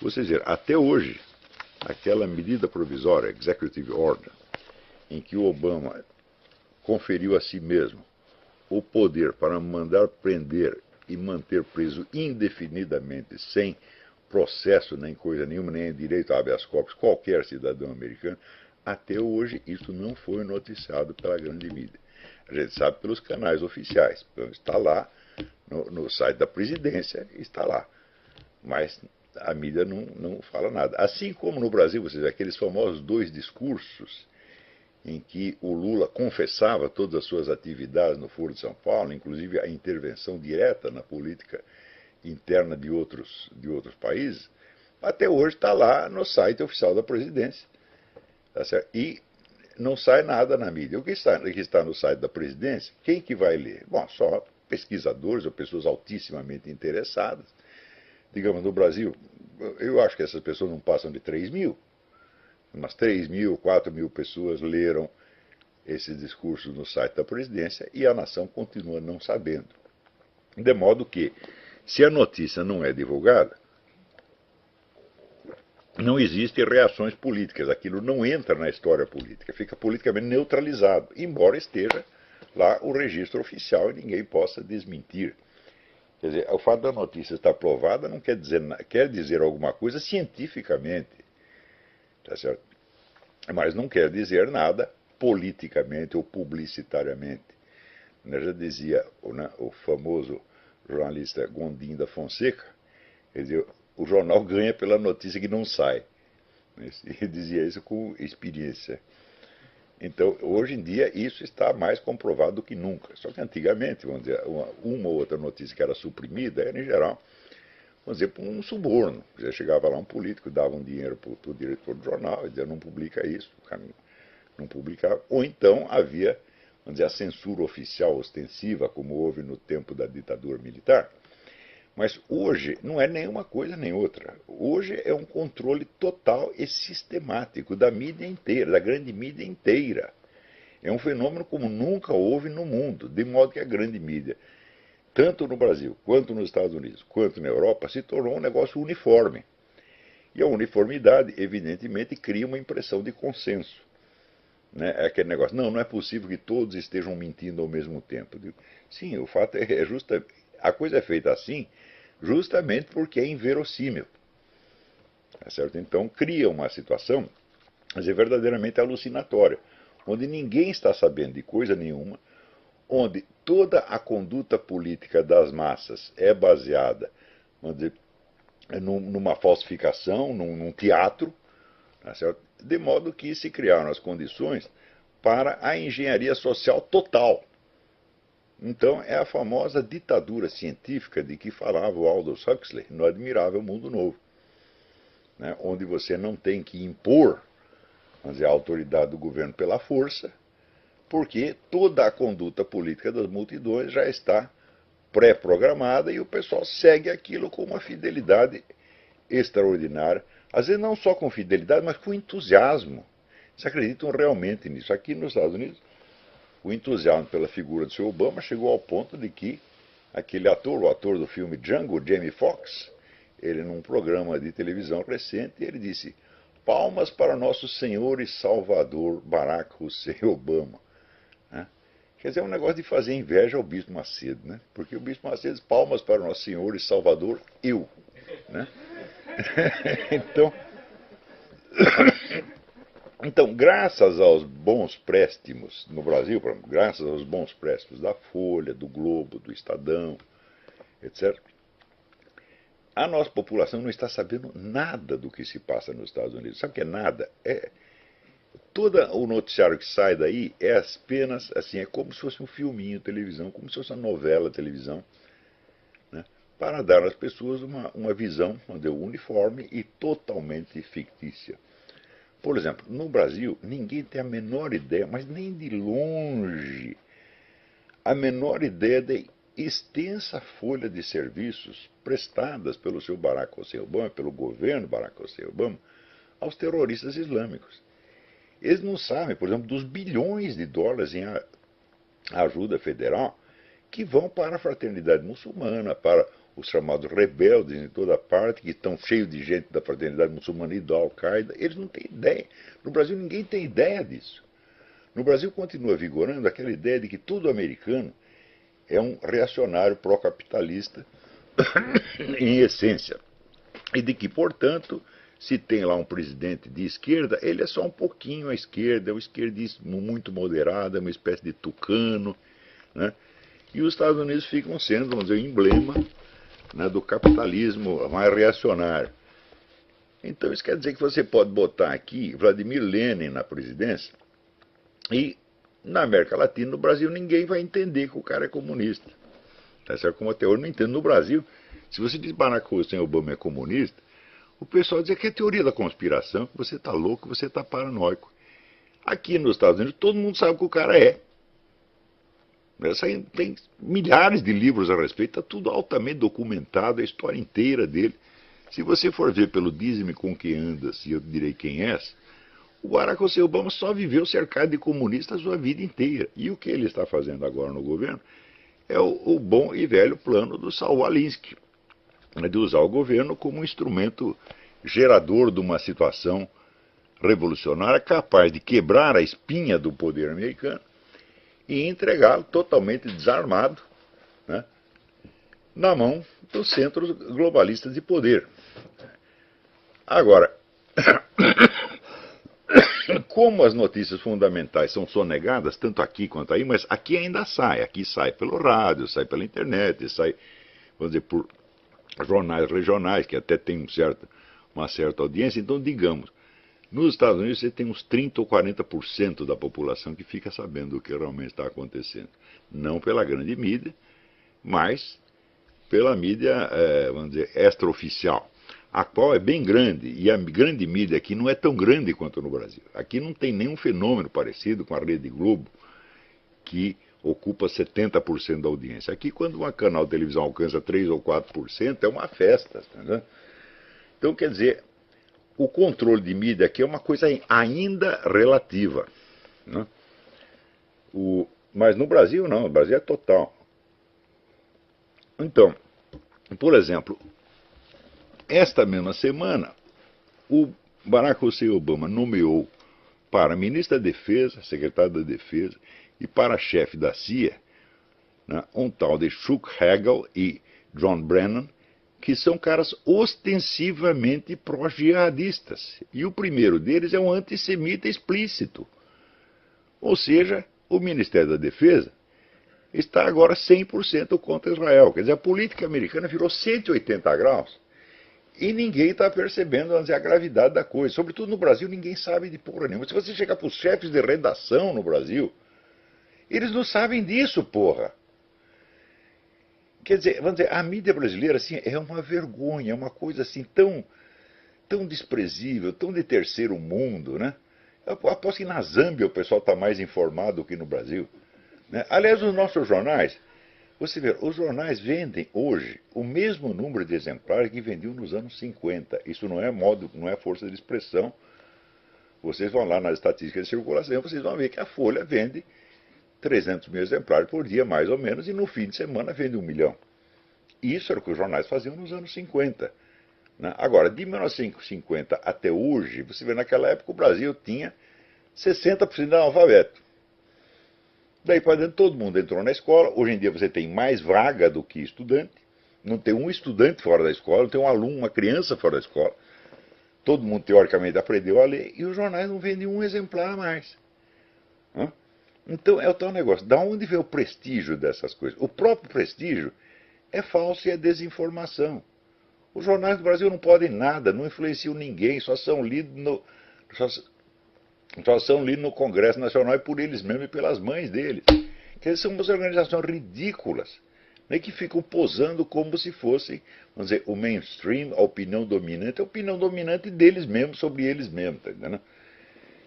Vocês viram, até hoje, aquela medida provisória, Executive Order, em que o Obama conferiu a si mesmo o poder para mandar prender e manter preso indefinidamente, sem processo, nem coisa nenhuma, nem direito a habeas corpus, qualquer cidadão americano, até hoje isso não foi noticiado pela grande mídia. A gente sabe pelos canais oficiais. Está lá no site da presidência, está lá. Mas a mídia não fala nada. Assim como no Brasil, vocês vê aqueles famosos 2 discursos em que o Lula confessava todas as suas atividades no Foro de São Paulo, inclusive a intervenção direta na política interna de outros países, até hoje está lá no site oficial da presidência. Tá certo? E não sai nada na mídia. O que está no site da presidência, quem que vai ler? Bom, só pesquisadores ou pessoas altissimamente interessadas. Digamos, no Brasil, eu acho que essas pessoas não passam de 3 mil. Umas 3 mil, 4 mil pessoas leram esses discursos no site da presidência e a nação continua não sabendo. De modo que, se a notícia não é divulgada, não existem reações políticas. Aquilo não entra na história política, fica politicamente neutralizado, embora esteja lá o registro oficial e ninguém possa desmentir. Quer dizer, o fato da notícia estar provada não quer dizer alguma coisa cientificamente. Tá certo? Mas não quer dizer nada politicamente ou publicitariamente. Já dizia o famoso jornalista Gondim da Fonseca, quer dizer, o jornal ganha pela notícia que não sai. Ele dizia isso com experiência. Então, hoje em dia, isso está mais comprovado do que nunca. Só que antigamente, vamos dizer, uma ou outra notícia que era suprimida era, em geral, vamos dizer, por um suborno. Já chegava lá um político, dava um dinheiro para o diretor do jornal, e dizia, não publica isso, o cara não publicava. Ou então havia, vamos dizer, a censura oficial ostensiva, como houve no tempo da ditadura militar. Mas hoje não é nenhuma coisa nem outra. Hoje é um controle total e sistemático da mídia inteira, da grande mídia inteira. É um fenômeno como nunca houve no mundo, de modo que a grande mídia, tanto no Brasil, quanto nos Estados Unidos, quanto na Europa, se tornou um negócio uniforme. E a uniformidade, evidentemente, cria uma impressão de consenso. É aquele negócio, não é possível que todos estejam mentindo ao mesmo tempo. Sim, o fato é justo, a coisa é feita assim justamente porque é inverossímil. Tá certo? Então cria uma situação, mas é verdadeiramente alucinatória, onde ninguém está sabendo de coisa nenhuma, onde toda a conduta política das massas é baseada, vamos dizer, numa falsificação, num teatro, tá certo? De modo que se criaram as condições para a engenharia social total. Então é a famosa ditadura científica de que falava o Aldous Huxley no Admirável Mundo Novo, né? Onde você não tem que impor, vamos dizer, a autoridade do governo pela força, porque toda a conduta política das multidões já está pré-programada e o pessoal segue aquilo com uma fidelidade extraordinária. Às vezes não só com fidelidade, mas com entusiasmo. Eles acreditam realmente nisso. Aqui nos Estados Unidos, o entusiasmo pela figura do Sr. Obama chegou ao ponto de que aquele ator, o ator do filme Django, Jamie Foxx, ele num programa de televisão recente, ele disse: palmas para nosso Senhor e Salvador Barack Hussein Obama. Quer dizer, é um negócio de fazer inveja ao Bispo Macedo, né? Porque o Bispo Macedo diz: palmas para nosso Senhor e Salvador, eu. Né? Então, graças aos bons préstimos no Brasil, graças aos bons préstimos da Folha, do Globo, do Estadão, etc., a nossa população não está sabendo nada do que se passa nos Estados Unidos. Sabe o que é nada? Todo o noticiário que sai daí é apenas assim, é como se fosse um filminho de televisão, como se fosse uma novela de televisão, né, para dar às pessoas uma visão uniforme e totalmente fictícia. Por exemplo, no Brasil, ninguém tem a menor ideia, mas nem de longe, a menor ideia da extensa folha de serviços prestadas pelo seu Barack Hussein Obama, pelo governo Barack Hussein Obama, aos terroristas islâmicos. Eles não sabem, por exemplo, dos bilhões de dólares em ajuda federal que vão para a fraternidade muçulmana, para os chamados rebeldes em toda parte, que estão cheios de gente da fraternidade muçulmana e da Al-Qaeda, eles não têm ideia. No Brasil ninguém tem ideia disso. No Brasil continua vigorando aquela ideia de que todo americano é um reacionário pró-capitalista em essência. E de que, portanto, se tem lá um presidente de esquerda, ele é só um pouquinho à esquerda, é um esquerdismo muito moderado, é uma espécie de tucano, né? E os Estados Unidos ficam sendo, vamos dizer, o emblema, né, do capitalismo mais reacionário. Então isso quer dizer que você pode botar aqui Vladimir Lenin na presidência e na América Latina, no Brasil, ninguém vai entender que o cara é comunista. Tá certo? Como até hoje não entendo. No Brasil, se você diz Barack Hussein Obama é comunista, o pessoal diz que é teoria da conspiração, que você está louco, que você está paranoico. Aqui nos Estados Unidos, todo mundo sabe o que o cara é. Tem milhares de livros a respeito, está tudo altamente documentado, a história inteira dele. Se você for ver pelo Dize-me com quem andas, e eu direi quem és, o Barack Hussein Obama só viveu cercado de comunistas a sua vida inteira. E o que ele está fazendo agora no governo é o bom e velho plano do Saul Alinsky, né, de usar o governo como um instrumento gerador de uma situação revolucionária capaz de quebrar a espinha do poder americano e entregá-lo totalmente desarmado, né, na mão dos centros globalistas de poder. Agora, como as notícias fundamentais são sonegadas, tanto aqui quanto aí, mas aqui ainda sai. Aqui sai pelo rádio, sai pela internet, sai, vamos dizer, por jornais regionais, que até tem uma certa audiência. Então, digamos, nos Estados Unidos você tem uns 30 ou 40% da população que fica sabendo o que realmente está acontecendo. Não pela grande mídia, mas pela mídia, vamos dizer, extraoficial, a qual é bem grande, e a grande mídia aqui não é tão grande quanto no Brasil. Aqui não tem nenhum fenômeno parecido com a Rede Globo, que ocupa 70% da audiência. Aqui, quando um canal de televisão alcança 3 ou 4%, é uma festa. Tá? Então, quer dizer, o controle de mídia aqui é uma coisa ainda relativa. Né? Mas no Brasil, não. No Brasil é total. Então, por exemplo, esta mesma semana, o Barack Hussein Obama nomeou para ministro da Defesa, secretário da Defesa, e para chefe da CIA, né, um tal de Chuck Hagel e John Brennan, que são caras ostensivamente pró-jihadistas. E o primeiro deles é um antissemita explícito. Ou seja, o Ministério da Defesa está agora 100% contra Israel. Quer dizer, a política americana virou 180 graus e ninguém está percebendo, vamos dizer, a gravidade da coisa. Sobretudo no Brasil, ninguém sabe de porra nenhuma. Se você chegar para os chefes de redação no Brasil, eles não sabem disso, porra. Quer dizer, vamos dizer, a mídia brasileira assim, é uma vergonha, é uma coisa assim tão desprezível, tão de terceiro mundo, né? Eu aposto que na Zâmbia o pessoal está mais informado do que no Brasil. Né? Aliás, os nossos jornais, você vê, os jornais vendem hoje o mesmo número de exemplares que vendiam nos anos 50. Isso não é modo, não é força de expressão. Vocês vão lá nas estatísticas de circulação, vocês vão ver que a Folha vende 300 mil exemplares por dia, mais ou menos, e no fim de semana vende 1 milhão. Isso era o que os jornais faziam nos anos 50. Né? Agora, de 1950 até hoje, você vê, naquela época o Brasil tinha 60% de analfabeto. Daí para dentro todo mundo entrou na escola. Hoje em dia você tem mais vaga do que estudante. Não tem um estudante fora da escola, não tem um aluno, uma criança fora da escola. Todo mundo teoricamente aprendeu a ler e os jornais não vendem um exemplar a mais. Hã? Então é o tal negócio. Da onde vem o prestígio dessas coisas? O próprio prestígio é falso e é desinformação. Os jornais do Brasil não podem nada, não influenciam ninguém, só são lidos no Congresso Nacional e por eles mesmos e pelas mães deles. Que eles são umas organizações ridículas, né, que ficam posando como se fossem, vamos dizer, o mainstream, a opinião dominante deles mesmos sobre eles mesmos, tá entendendo?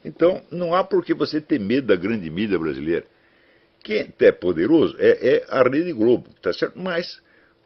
Então, não há por que você ter medo da grande mídia brasileira. Quem é poderoso é a Rede Globo, tá certo? Mas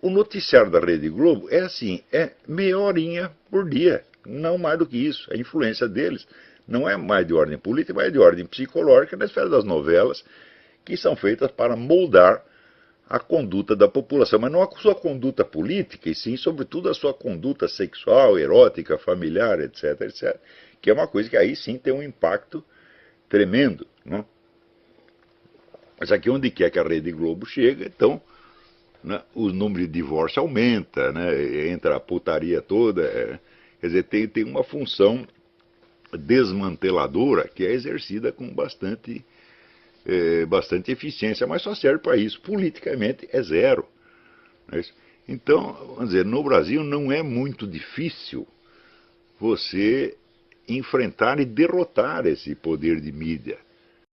o noticiário da Rede Globo é assim, é meia horinha por dia, não mais do que isso. A influência deles não é mais de ordem política, mas é de ordem psicológica na esfera das novelas, que são feitas para moldar a conduta da população, mas não a sua conduta política, e sim, sobretudo, a sua conduta sexual, erótica, familiar, etc, etc, que é uma coisa que aí sim tem um impacto tremendo, né? Mas aqui onde quer que a Rede Globo chega, então, né, o número de divórcio aumenta, né, entra a putaria toda, quer dizer, tem uma função desmanteladora que é exercida com bastante eficiência, mas só serve para isso. Politicamente é zero. Não é isso? Então, vamos dizer, no Brasil não é muito difícil você enfrentar e derrotar esse poder de mídia.